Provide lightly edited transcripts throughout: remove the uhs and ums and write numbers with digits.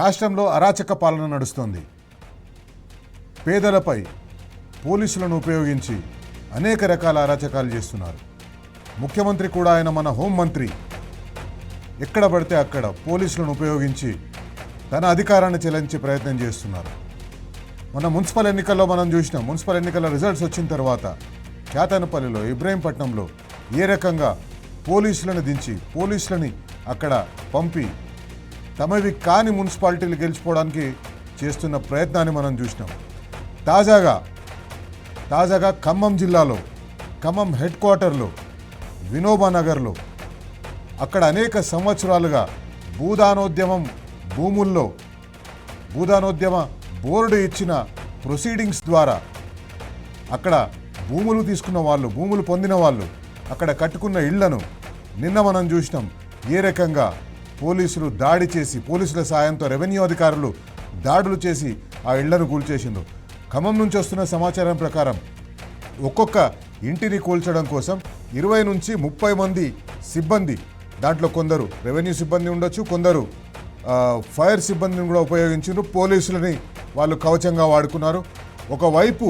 రాష్ట్రంలో అరాచక పాలన నడుస్తోంది. పేదలపై పోలీసులను ఉపయోగించి అనేక రకాల అరాచకాలు చేస్తున్నారు. ముఖ్యమంత్రి కూడా ఆయన మన హోంమంత్రి ఎక్కడ పడితే అక్కడ పోలీసులను ఉపయోగించి తన అధికారాన్ని చెలాయించే ప్రయత్నం చేస్తున్నారు. మన మున్సిపల్ ఎన్నికల్లో మనం చూసినాం. మున్సిపల్ ఎన్నికల రిజల్ట్స్ వచ్చిన తర్వాత కేతనపల్లిలో, ఇబ్రహీంపట్నంలో ఏ రకంగా పోలీసులను దించి పోలీసులని అక్కడ పంపి తమవి కాని మున్సిపాలిటీలు గెలుచుకోవడానికి చేస్తున్న ప్రయత్నాన్ని మనం చూసినాం. తాజాగా ఖమ్మం జిల్లాలో, ఖమ్మం హెడ్ క్వార్టర్లో, వినోబా నగర్లో అక్కడ అనేక సంవత్సరాలుగా భూదానోద్యమం భూముల్లో భూదానోద్యమ బోర్డు ఇచ్చిన ప్రొసీడింగ్స్ ద్వారా అక్కడ భూములు తీసుకున్న వాళ్ళు, భూములు పొందిన వాళ్ళు అక్కడ కట్టుకున్న ఇళ్లను నిన్న మనం చూసినాం. ఏ రకంగా పోలీసులు దాడి చేసి, పోలీసుల సాయంతో రెవెన్యూ అధికారులు దాడులు చేసి ఆ ఇళ్లను కూల్చేసిండ్రు. ఖమ్మం నుంచి వస్తున్న సమాచారం ప్రకారం ఒక్కొక్క ఇంటిని కూల్చడం కోసం 20 నుంచి 30 మంది సిబ్బంది, దాంట్లో కొందరు రెవెన్యూ సిబ్బంది ఉండొచ్చు, కొందరు ఫైర్ సిబ్బందిని కూడా ఉపయోగించారు. పోలీసులని వాళ్ళు కవచంగా వాడుకున్నారు. ఒకవైపు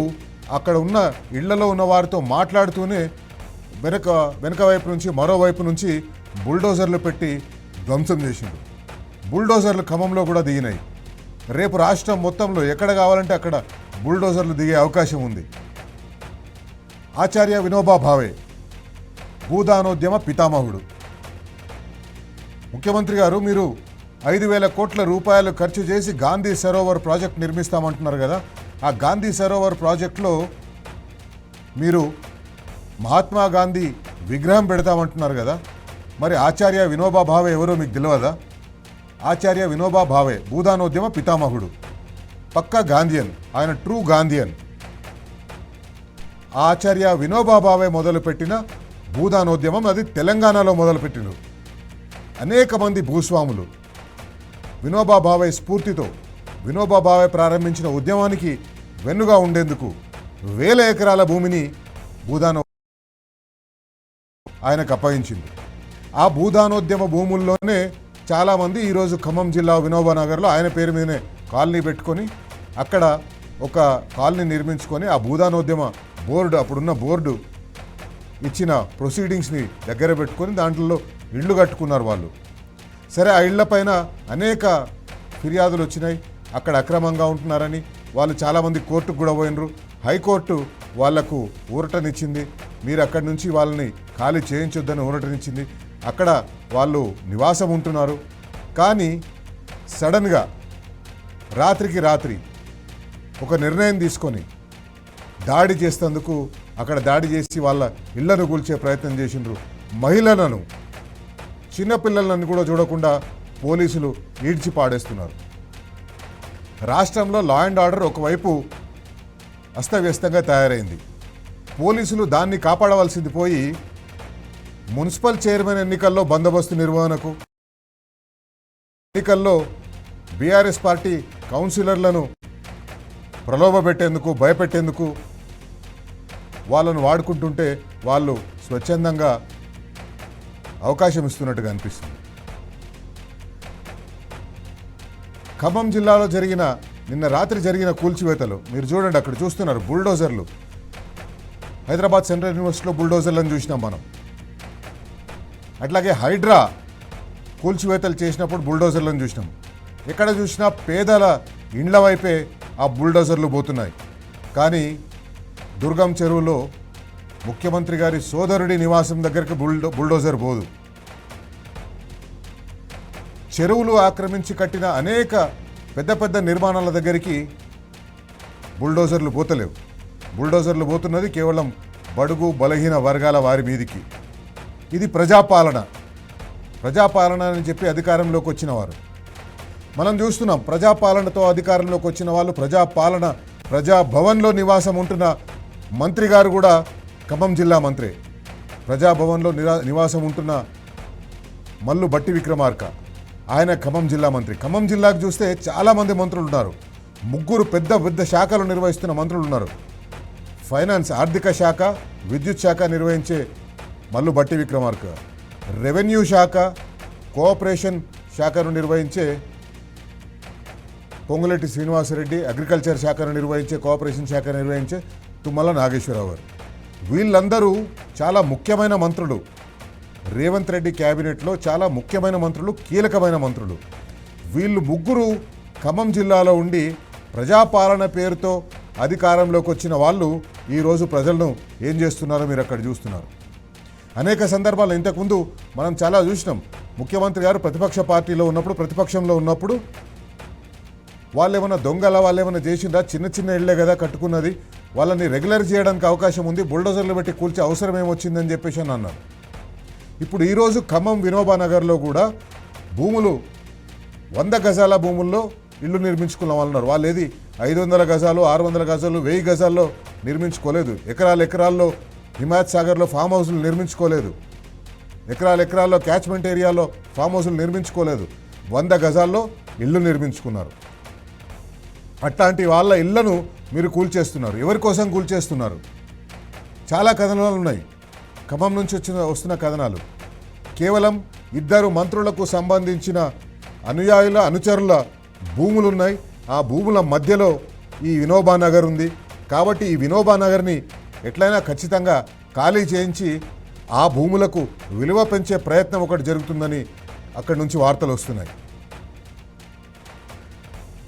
అక్కడ ఉన్న ఇళ్లలో ఉన్న వారితో మాట్లాడుతూనే వెనక వైపు నుంచి, మరోవైపు నుంచి బుల్డోజర్లు పెట్టి ధ్వంసం చేసిండు. బుల్డోజర్లు ఖమ్మంలో కూడా దిగినాయి. రేపు రాష్ట్రం మొత్తంలో ఎక్కడ కావాలంటే అక్కడ బుల్డోజర్లు దిగే అవకాశం ఉంది. ఆచార్య వినోబా భావే భూదానోద్యమ పితామహుడు. ముఖ్యమంత్రి గారు, మీరు 5,000 కోట్ల రూపాయలు ఖర్చు చేసి గాంధీ సరోవర్ ప్రాజెక్ట్ నిర్మిస్తామంటున్నారు కదా. ఆ గాంధీ సరోవర్ ప్రాజెక్టులో మీరు మహాత్మా గాంధీ విగ్రహం పెడతామంటున్నారు కదా. మరి ఆచార్య వినోబా భావే ఎవరో మీకు తెలియదా? ఆచార్య వినోబా భావే భూదానోద్యమ పితామహుడు, పక్కా గాంధీయన్, ఆయన ట్రూ గాంధీయన్. ఆచార్య వినోబా భావే మొదలుపెట్టిన భూదానోద్యమం అది తెలంగాణలో మొదలుపెట్టిండు. అనేక మంది భూస్వాములు వినోబా భావే స్ఫూర్తితో, వినోబా భావే ప్రారంభించిన ఉద్యమానికి వెన్నుగా ఉండేందుకు 1000 ఎకరాల భూమిని భూదానో ఆయనకు అప్పగించింది. ఆ భూదానోద్యమ భూముల్లోనే చాలామంది ఈరోజు ఖమ్మం జిల్లా వినోబా నగర్లో ఆయన పేరు మీదనే కాలనీ పెట్టుకొని అక్కడ ఒక కాలనీ నిర్మించుకొని ఆ భూదానోద్యమ బోర్డు, అప్పుడున్న బోర్డు ఇచ్చిన ప్రొసీడింగ్స్ని దగ్గర పెట్టుకొని దాంట్లో ఇళ్ళు కట్టుకున్నారు వాళ్ళు. సరే, ఆ ఇళ్లపైన అనేక ఫిర్యాదులు వచ్చినాయి. అక్కడ అక్రమంగా ఉంటున్నారని వాళ్ళు చాలామంది కోర్టుకు కూడా పోయినరు. హైకోర్టు వాళ్లకు ఊరటనిచ్చింది. మీరు అక్కడి నుంచి వాళ్ళని ఖాళీ చేయించొద్దని ఊరటనిచ్చింది. అక్కడ వాళ్ళు నివాసం ఉంటున్నారు. కానీ సడన్గా రాత్రికి రాత్రి ఒక నిర్ణయం తీసుకొని దాడి చేసేందుకు అక్కడ దాడి చేసి వాళ్ళ ఇళ్లను కూల్చే ప్రయత్నం చేసిండ్రు. మహిళలను, చిన్నపిల్లలను కూడా చూడకుండా పోలీసులు ఈడ్చి పాడేస్తున్నారు. రాష్ట్రంలో లా అండ్ ఆర్డర్ ఒకవైపు అస్తవ్యస్తంగా తయారైంది. పోలీసులు దాన్ని కాపాడవలసింది పోయి మున్సిపల్ చైర్మన్ ఎన్నికల్లో బందోబస్తు నిర్వహణకు, ఎన్నికల్లో బీఆర్ఎస్ పార్టీ కౌన్సిలర్లను ప్రలోభపెట్టేందుకు, భయపెట్టేందుకు వాళ్ళను వాడుకుంటుంటే వాళ్ళు స్వచ్ఛందంగా అవకాశం ఇస్తున్నట్టుగా అనిపిస్తుంది. ఖమ్మం జిల్లాలో నిన్న రాత్రి జరిగిన కూల్చివేతలు మీరు చూడండి. అక్కడ చూస్తున్నారు బుల్డోజర్లు. హైదరాబాద్ సెంట్రల్ యూనివర్సిటీలో బుల్డోజర్లను చూసినాం మనం. అట్లాగే హైడ్రా కూల్చివేతలు చేసినప్పుడు బుల్డోజర్లను చూసినాం. ఎక్కడ చూసినా పేదల ఇండ్ల వైపే ఆ బుల్డోజర్లు పోతున్నాయి. కానీ దుర్గం చెరువులో ముఖ్యమంత్రి గారి సోదరుడి నివాసం దగ్గరికి బుల్డోజర్ పోదు. చెరువులు ఆక్రమించి కట్టిన అనేక పెద్ద పెద్ద నిర్మాణాల దగ్గరికి బుల్డోజర్లు పోతలేవు. బుల్డోజర్లు పోతున్నది కేవలం బడుగు బలహీన వర్గాల వారి మీదికి. ఇది ప్రజాపాలన అని చెప్పి అధికారంలోకి వచ్చిన వారు మనం చూస్తున్నాం. ప్రజాపాలనతో అధికారంలోకి వచ్చిన వాళ్ళు, ప్రజాభవన్లో నివాసం ఉంటున్న మంత్రి గారు కూడా ఖమ్మం జిల్లా మంత్రి. ప్రజాభవన్లో నివాసం ఉంటున్న మల్లు బట్టి విక్రమార్క, ఆయన ఖమ్మం జిల్లా మంత్రి. ఖమ్మం జిల్లాకు చూస్తే చాలామంది మంత్రులు ఉన్నారు. 3 పెద్ద శాఖలు నిర్వహిస్తున్న మంత్రులు ఉన్నారు. ఫైనాన్స్, ఆర్థిక శాఖ, విద్యుత్ శాఖ నిర్వహించే మల్లు బట్టి విక్రమార్క, రెవెన్యూ శాఖ, కోఆపరేషన్ శాఖను నిర్వహించే పొంగులేటి శ్రీనివాసరెడ్డి, అగ్రికల్చర్ శాఖను నిర్వహించే, కోఆపరేషన్ శాఖ నిర్వహించే తుమ్మల నాగేశ్వరరావు గారు. వీళ్ళందరూ చాలా ముఖ్యమైన మంత్రులు. రేవంత్ రెడ్డి క్యాబినెట్లో చాలా ముఖ్యమైన మంత్రులు, కీలకమైన మంత్రులు. వీళ్ళు ముగ్గురు ఖమ్మం జిల్లాలో ఉండి ప్రజాపాలన పేరుతో అధికారంలోకి వచ్చిన వాళ్ళు ఈరోజు ప్రజలను ఏం చేస్తున్నారో మీరు అక్కడ చూస్తున్నారు. అనేక సందర్భాలు ఇంతకుముందు మనం చాలా చూసినాం. ముఖ్యమంత్రి గారు ప్రతిపక్ష పార్టీలో ఉన్నప్పుడు, ప్రతిపక్షంలో ఉన్నప్పుడు వాళ్ళు ఏమైనా దొంగల, వాళ్ళు ఏమైనా చేసిందా, చిన్న చిన్న ఇళ్లే కదా కట్టుకున్నది, వాళ్ళని రెగ్యులర్ చేయడానికి అవకాశం ఉంది, బుల్డోజర్లు పెట్టి కూల్చే అవసరం ఏమొచ్చిందని చెప్పేసి అని అన్నారు. ఇప్పుడు ఈరోజు ఖమ్మం వినోబా నగర్లో కూడా భూములు 100 గజాల భూముల్లో ఇల్లు నిర్మించుకున్న వాళ్ళు ఉన్నారు. వాళ్ళు ఏది 500 గజాలు, 600 గజాలు, 1000 గజాల్లో నిర్మించుకోలేదు. ఎకరాల్లో హిమాయత్ సాగర్లో ఫామ్ హౌస్లు నిర్మించుకోలేదు. ఎకరాల్లో క్యాచ్మెంట్ ఏరియాలో ఫామ్ హౌస్లు నిర్మించుకోలేదు. 100 గజాల్లో ఇల్లు నిర్మించుకున్నారు. అట్లాంటి వాళ్ళ ఇళ్లను మీరు కూల్చేస్తున్నారు. ఎవరి కోసం కూల్చేస్తున్నారు? చాలా కథనాలు ఉన్నాయి. ఖమ్మం నుంచి వస్తున్న కథనాలు కేవలం 2 మంత్రులకు సంబంధించిన అనుయాయుల, అనుచరుల భూములు ఉన్నాయి. ఆ భూముల మధ్యలో ఈ వినోబా నగర్ ఉంది. కాబట్టి ఈ వినోబా నగర్ని ఎట్లయినా ఖచ్చితంగా ఖాళీ చేయించి ఆ భూములకు విలువ పెంచే ప్రయత్నం ఒకటి జరుగుతుందని అక్కడి నుంచి వార్తలు వస్తున్నాయి.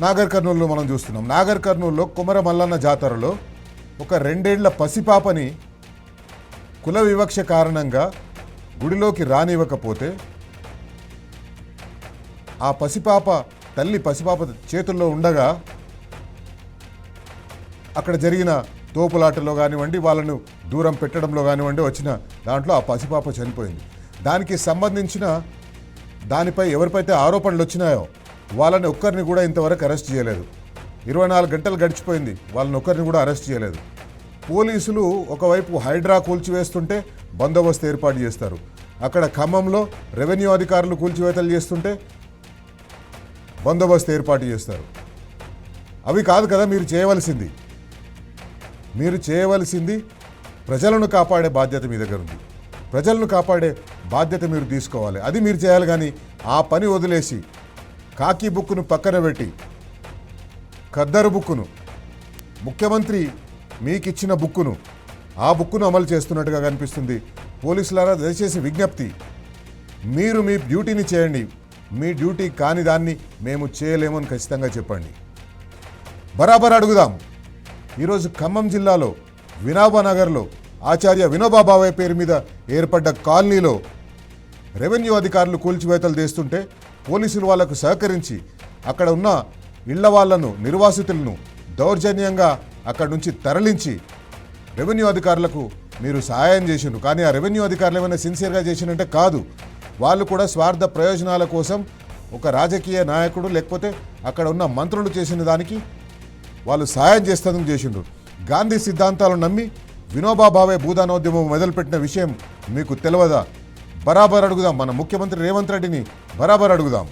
నాగర్ కర్నూలులో మనం చూస్తున్నాం. నాగర్ కర్నూలులో కుమర మల్లన్న జాతరలో ఒక 2 ఏళ్ల పసిపాపని కుల వివక్ష కారణంగా గుడిలోకి రానివ్వకపోతే ఆ తల్లి పసిపాప చేతుల్లో ఉండగా అక్కడ జరిగిన తోపులాటలో కానివ్వండి, వాళ్ళను దూరం పెట్టడంలో కానివ్వండి, వచ్చిన దాంట్లో ఆ పసిపాప చనిపోయింది. దానికి సంబంధించిన దానిపై ఎవరిపైతే ఆరోపణలు వచ్చినాయో వాళ్ళని ఒక్కరిని కూడా ఇంతవరకు అరెస్ట్ చేయలేదు. 24 గంటలు గడిచిపోయింది, వాళ్ళని ఒక్కరిని కూడా అరెస్ట్ చేయలేదు. పోలీసులు ఒకవైపు హైడ్రా కూల్చివేస్తుంటే బందోబస్తు ఏర్పాటు చేస్తారు. అక్కడ ఖమ్మంలో రెవెన్యూ అధికారులు కూల్చివేతలు చేస్తుంటే బందోబస్తు ఏర్పాటు చేస్తారు. అవి కాదు కదా మీరు చేయవలసింది. మీరు చేయవలసింది ప్రజలను కాపాడే బాధ్యత మీ దగ్గర ఉంది. ప్రజలను కాపాడే బాధ్యత మీరు తీసుకోవాలి. అది మీరు చేయాలి. కానీ ఆ పని వదిలేసి కాకి బుక్కును పక్కన పెట్టి ఖద్దరు బుక్కును, ముఖ్యమంత్రి మీకిచ్చిన బుక్కును, ఆ బుక్కును అమలు చేస్తున్నట్టుగా కనిపిస్తుంది. పోలీసులారా దయచేసి విజ్ఞప్తి, మీరు మీ డ్యూటీని చేయండి. మీ డ్యూటీ కాని దాన్ని మేము చేయలేమని ఖచ్చితంగా చెప్పండి. బరాబర్ అడుగుదాం. ఈరోజు ఖమ్మం జిల్లాలో వినోబా నగర్లో ఆచార్య వినోబా భావే పేరు మీద ఏర్పడ్డ కాలనీలో రెవెన్యూ అధికారులు కూల్చివేతలు చేస్తుంటే పోలీసులు వాళ్లకు సహకరించి అక్కడ ఉన్న ఇళ్ల వాళ్లను, నిర్వాసితులను దౌర్జన్యంగా అక్కడి నుంచి తరలించి రెవెన్యూ అధికారులకు మీరు సహాయం చేసిండ్రు. కానీ ఆ రెవెన్యూ అధికారులు ఏమైనా సిన్సియర్గా చేసినంటే కాదు. వాళ్ళు కూడా స్వార్థ ప్రయోజనాల కోసం ఒక రాజకీయ నాయకుడు లేకపోతే అక్కడ ఉన్న మంత్రులు చేసిన దానికి వాళ్ళు సహాయం చేస్తూ చేసిండ్రు. గాంధీ సిద్ధాంతాలను నమ్మి వినోబా భావే భూదానోద్యమం మొదలుపెట్టిన విషయం మీకు తెలియదా? బరాబర్ అడుగుదాం. మన ముఖ్యమంత్రి రేవంత్ రెడ్డిని బరాబర్ అడుగుదాం.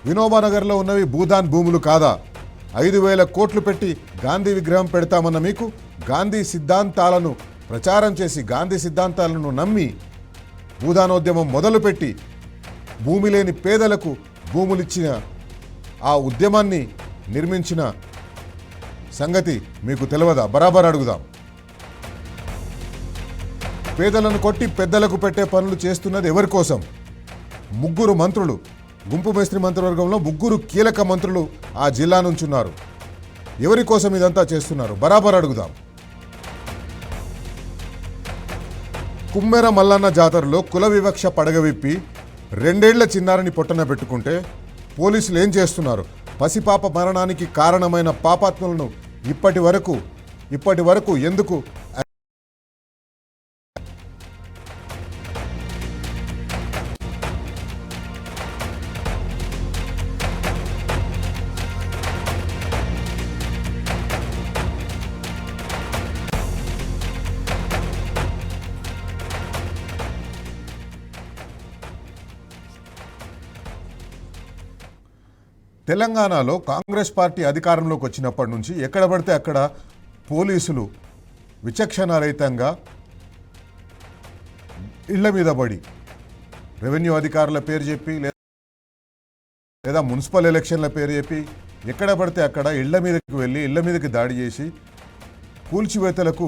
వినోబా నగర్లో ఉన్నవి భూదాన్ భూములు కాదా? 5,000 కోట్లు పెట్టి గాంధీ విగ్రహం పెడతామన్న మీకు గాంధీ సిద్ధాంతాలను ప్రచారం చేసి, గాంధీ సిద్ధాంతాలను నమ్మి భూదానోద్యమం మొదలుపెట్టి భూమి లేని పేదలకు భూములిచ్చిన ఆ ఉద్యమాన్ని నిర్మించిన సంగతి మీకు తెలియదా? బరాబర్ అడుగుదాం. పేదలను కొట్టి పెద్దలకు పెట్టే పనులు చేస్తున్నది ఎవరి కోసం? 3 మంత్రులు, గుంపు మేస్త్రి మంత్రివర్గంలో 3 కీలక మంత్రులు ఆ జిల్లా నుంచి ఉన్నారు. ఎవరి కోసం ఇదంతా చేస్తున్నారు? బరాబర్ అడుగుదాం. కుమ్మెర మల్లన్న జాతరలో కుల వివక్ష పడగవిప్పి 2 ఏళ్ల చిన్నారిని పొట్టన పెట్టుకుంటే పోలీసులు ఏం చేస్తున్నారు? పసిపాప మరణానికి కారణమైన పాపాత్ములను ఇప్పటి వరకు ఎందుకు తెలంగాణలో కాంగ్రెస్ పార్టీ అధికారంలోకి వచ్చినప్పటి నుంచి ఎక్కడ పడితే అక్కడ పోలీసులు విచక్షణారహితంగా ఇళ్ల మీద పడి రెవెన్యూ అధికారుల పేరు చెప్పి లేదా మున్సిపల్ ఎలక్షన్ల పేరు చెప్పి ఎక్కడ పడితే అక్కడ ఇళ్ల మీదకి వెళ్ళి ఇళ్ల మీదకి దాడి చేసి కూల్చివేతలకు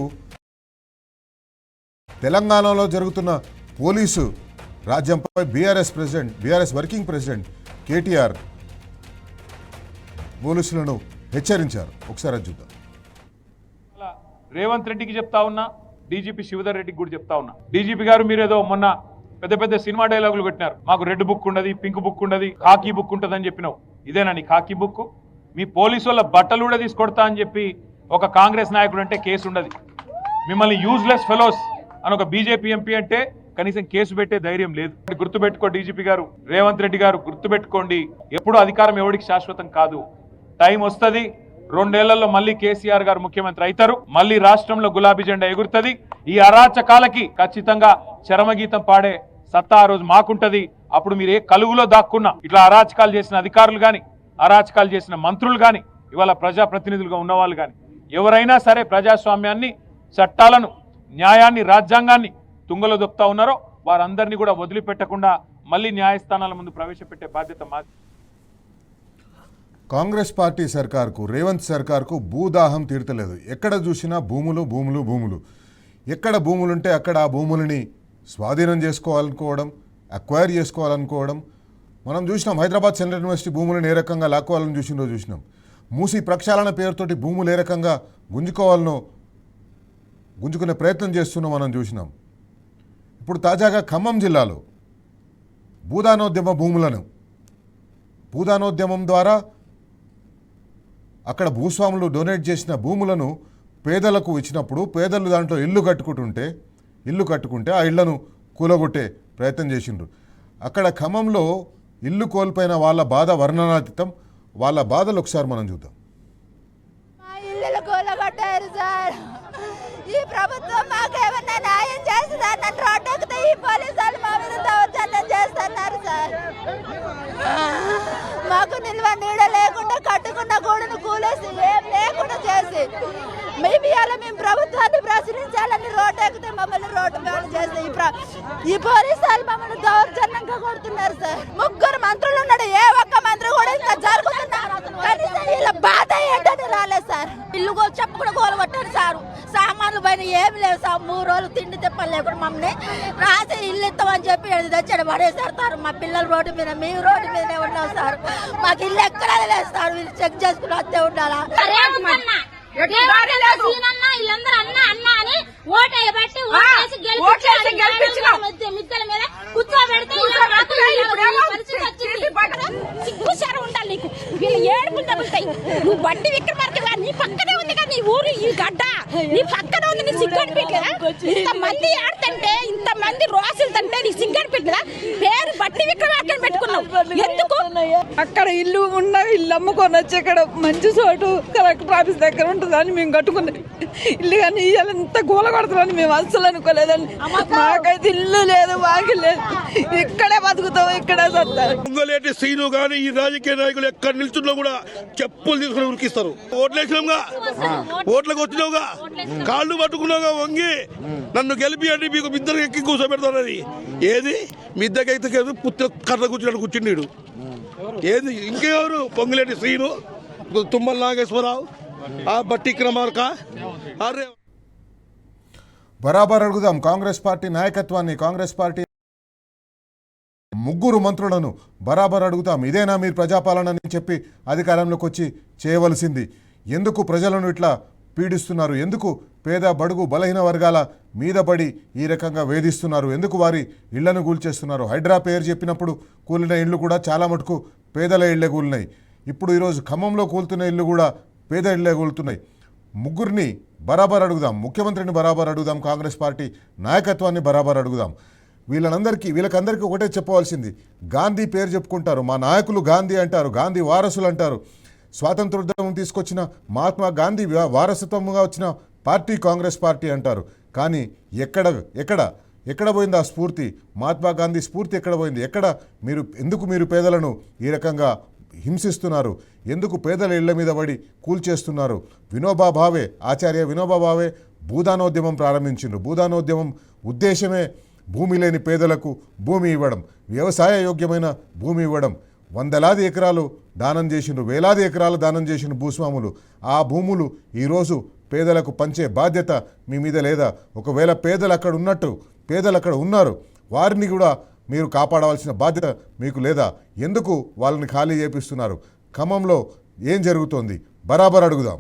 తెలంగాణలో జరుగుతున్న పోలీసు రాజ్యంపై బీఆర్ఎస్ వర్కింగ్ ప్రెసిడెంట్ కేటీఆర్ పోలీసులను హెచ్చరించారు. ఒకసారి అది చూద్దాం. రేవంత్ రెడ్డికి చెప్తా ఉన్నా, డీజీపీ శివధర్ రెడ్డికి కూడా చెప్తా ఉన్నా. డీజీపీ గారు మీరేదో మొన్న పెద్ద పెద్ద సినిమా డైలాగులు కొట్టినారు. మాకు రెడ్ బుక్ ఉండదు, పింక్ బుక్ ఉండదు, కాకీ బుక్ ఉంటుందని చెప్పినావు. ఇదేనా నీ కాకీ బుక్? మీ పోలీసు వాళ్ళ బట్టలు కూడా తీసుకొడతా అని చెప్పి ఒక కాంగ్రెస్ నాయకుడు అంటే కేసు ఉండదు. మిమ్మల్ని యూజ్లెస్ ఫెలోస్ అని ఒక బీజేపీ ఎంపీ అంటే కనీసం కేసు పెట్టే ధైర్యం లేదు. గుర్తుపెట్టుకో డీజీపీ గారు, రేవంత్ రెడ్డి గారు గుర్తుపెట్టుకోండి. ఎప్పుడు అధికారం ఎవరికి శాశ్వతం కాదు. టైం వస్తుంది, 2 ఏళ్లలో మళ్ళీ కేసీఆర్ గారు ముఖ్యమంత్రి అవుతారు, మళ్ళీ రాష్ట్రంలో గులాబీ జెండా ఎగురుతుంది. ఈ అరాచకాలకి ఖచ్చితంగా చరమగీతం పాడే సత్తా ఆ రోజు మాకుంటది. అప్పుడు మీరు ఏ కలుగులో దాక్కున్నా ఇట్లా అరాచకాలు చేసిన అధికారులు కానీ, అరాచకాలు చేసిన మంత్రులు కానీ, ఇవాళ ప్రజాప్రతినిధులుగా ఉన్నవాళ్ళు కానీ ఎవరైనా సరే ప్రజాస్వామ్యాన్ని, చట్టాలను, న్యాయాన్ని, రాజ్యాంగాన్ని తుంగలో దొక్కుతా ఉన్నారో వారందరినీ కూడా వదిలిపెట్టకుండా మళ్ళీ న్యాయస్థానాల ముందు ప్రవేశపెట్టే బాధ్యత మాది. కాంగ్రెస్ పార్టీ సర్కార్కు, రేవంత్ సర్కార్కు భూదాహం తీర్చలేదు. ఎక్కడ చూసినా భూములు భూములు భూములు. ఎక్కడ భూములుంటే అక్కడ ఆ భూములని స్వాధీనం చేసుకోవాలనుకోవడం, అక్వైర్ చేసుకోవాలనుకోవడం. మనం చూసినాం హైదరాబాద్ సెంట్రల్ యూనివర్సిటీ భూములను ఏ రకంగా లాక్కోవాలని చూసినాం. మూసి ప్రక్షాళన పేరుతోటి భూములు ఏ రకంగా గుంజుకునే ప్రయత్నం చేస్తున్నాం మనం చూసినాం. ఇప్పుడు తాజాగా ఖమ్మం జిల్లాలో భూదానోద్యమం ద్వారా అక్కడ భూస్వాములు డొనేట్ చేసిన భూములను పేదలకు ఇచ్చినప్పుడు పేదలు దాంట్లో ఇల్లు కట్టుకుంటే ఆ ఇళ్లను కూలగొట్టే ప్రయత్నం చేసిండ్రు. అక్కడ ఖమ్మంలో ఇల్లు కోల్పోయిన వాళ్ళ బాధ వర్ణనాతీతం. వాళ్ళ బాధలు ఒకసారి మనం చూద్దాం. ఈ ప్రభుత్వం మాకేమన్నా న్యాయం చేస్తుందని రోడ్డు ఎక్కితే ఈ పోలీసులు మా మీద దౌర్జన్యం చేస్తున్నారు సార్. మాకు నిల్వ నీడ లేకుండా కట్టుకున్న గూడును కూలేసి ఏం లేకుండా చేసి మేము ప్రభుత్వాన్ని ప్రశ్నించాలని రోడ్డు ఎక్కితే మమ్మల్ని రోడ్డు బ్యాన్ చేసి ఈ పోలీసులు మమ్మల్ని దౌర్జన్యంగా కొడుతున్నారు సార్. 3 మంత్రులు ఉన్నాడు, ఏ ఒక్క మంత్రి కూడా ఇంకా జరుగుతున్నారు. కనీసం వీళ్ళ బాధ ఏంటని రాలేదు సార్. ఇల్లు చెప్పుకుని గోలగొట్టారు సార్. సామాన్లు పైన ఏమి లేవు సార్. 3 రోజులు తిండి తిప్పలు లేకుండా మమ్మల్ని రాసి ఇల్లు ఇస్తామని చెప్పి తెచ్చాడు పడేసేస్తారు. మా పిల్లలు రోడ్డు మీద, మేము రోడ్డు మీదనే ఉన్నాం సార్. మాకు ఇల్లు ఎక్కడ లేదు సార్. వీళ్ళు చెక్ చేసుకుని వస్తే ఉండాలా? సిగ్గుసారం ఉండాలి నీకు. వీళ్ళు ఏడుపులు తగ్గుతాయి. నువ్వు వడ్డీ విక్రమార్క నీ పక్కనే ఉంది కదా నీ ఊరు, ఈ గడ్డ నీ పక్కన ఉంది. నీ సిగ్గనిపించలేదా? ఇంతమంది ఆడుతుంటే, ఇంతమంది రోజులు తంటే నీ సిగ్గనిపించలేదా? పేరు వడ్డీ విక్రమార్కని పెట్టుకున్నావు ఎందుకు? అక్కడ ఇల్లు ఉన్న ఇల్లు అమ్ముకొని వచ్చి ఇక్కడ మంచి చోటు కలెక్టర్ ఆఫీస్ దగ్గర ఉంటుందని మేము కట్టుకున్నాం ఇల్లు. కానీ ఇయ్యాలంతా గోల కొడతామని మేము అస్సలు అనుకోలేదండి. మాకైతే ఇల్లు లేదు, మాకు లేదు. ఇక్కడే బతుకుతాం, ఇక్కడే సత్తారు. పొంగులేటి శ్రీను గాని ఈ రాజకీయ నాయకులు ఎక్కడ నిల్చున్నా కూడా చెప్పులు తీసుకుని ఉరికిస్తారు. ఓట్లేసినావుగా, ఓట్లకు వచ్చినావుగా, కాళ్ళు పట్టుకున్నావుగా వంగి నన్ను గెలిపియండి మీకు ఇద్దరు ఎక్కి కూర్చోబెడతానని. ఏది మీ ఇద్దరికైతే పుత్ర కర్ర కూర్చున్నాడు కూర్చుండీడు. ఏది ఇంకెవరు? పొంగులేటి శ్రీను, తుమ్మల నాగేశ్వరరావు, ఆ బట్టి క్రమార్క. అరే బరాబర్ అడుగుదాం కాంగ్రెస్ పార్టీ నాయకత్వాన్ని, కాంగ్రెస్ పార్టీ 3 మంత్రులను బరాబర్ అడుగుతాం. ఇదేనా మీరు ప్రజాపాలనని చెప్పి అధికారంలోకి వచ్చి చేయవలసింది? ఎందుకు ప్రజలను ఇట్లా పీడిస్తున్నారు? ఎందుకు పేద బడుగు బలహీన వర్గాల మీద పడి ఈ రకంగా వేధిస్తున్నారు? ఎందుకు వారి ఇళ్లను కూల్చేస్తున్నారు? హైడ్రా పేరు చెప్పినప్పుడు కూలిన ఇళ్ళు కూడా చాలా మటుకు పేదల ఇళ్లే కూలినాయి. ఇప్పుడు ఈరోజు ఖమ్మంలో కూలుతున్న ఇళ్ళు కూడా పేద ఇళ్లే కూలుతున్నాయి. 3 బరాబర్ అడుగుదాం, ముఖ్యమంత్రిని బరాబర్ అడుగుదాం, కాంగ్రెస్ పార్టీ నాయకత్వాన్ని బరాబర్ అడుగుదాం. వీళ్ళకందరికీ ఒకటే చెప్పవలసింది, గాంధీ పేరు చెప్పుకుంటారు, మా నాయకులు గాంధీ అంటారు, గాంధీ వారసులు అంటారు. స్వాతంత్రోద్యమం తీసుకొచ్చిన మహాత్మా గాంధీ వారసత్వంగా వచ్చిన పార్టీ కాంగ్రెస్ పార్టీ అంటారు. కానీ ఎక్కడ పోయింది ఆ స్ఫూర్తి? మహాత్మా గాంధీ స్ఫూర్తి ఎక్కడ పోయింది? ఎందుకు మీరు పేదలను ఈ రకంగా హింసిస్తున్నారు? ఎందుకు పేదల ఇళ్ల మీద పడి కూల్చేస్తున్నారు? ఆచార్య వినోబా భావే భూదానోద్యమం ప్రారంభించిండ్రు. భూదానోద్యమం ఉద్దేశమే భూమి లేని పేదలకు భూమి ఇవ్వడం, వ్యవసాయ యోగ్యమైన భూమి ఇవ్వడం, వందలాది ఎకరాలు దానం చేసిండ్రు, వేలాది ఎకరాలు దానం చేసిన భూస్వాములు. ఆ భూములు ఈరోజు పేదలకు పంచే బాధ్యత మీ మీద లేదా? ఒకవేళ పేదలు అక్కడ ఉన్నారు, వారిని కూడా మీరు కాపాడవలసిన బాధ్యత మీకు లేదా? ఎందుకు వాళ్ళని ఖాళీ చేపిస్తున్నారు? ఖమ్మంలో ఏం జరుగుతోంది బరాబర్ అడుగుదాం.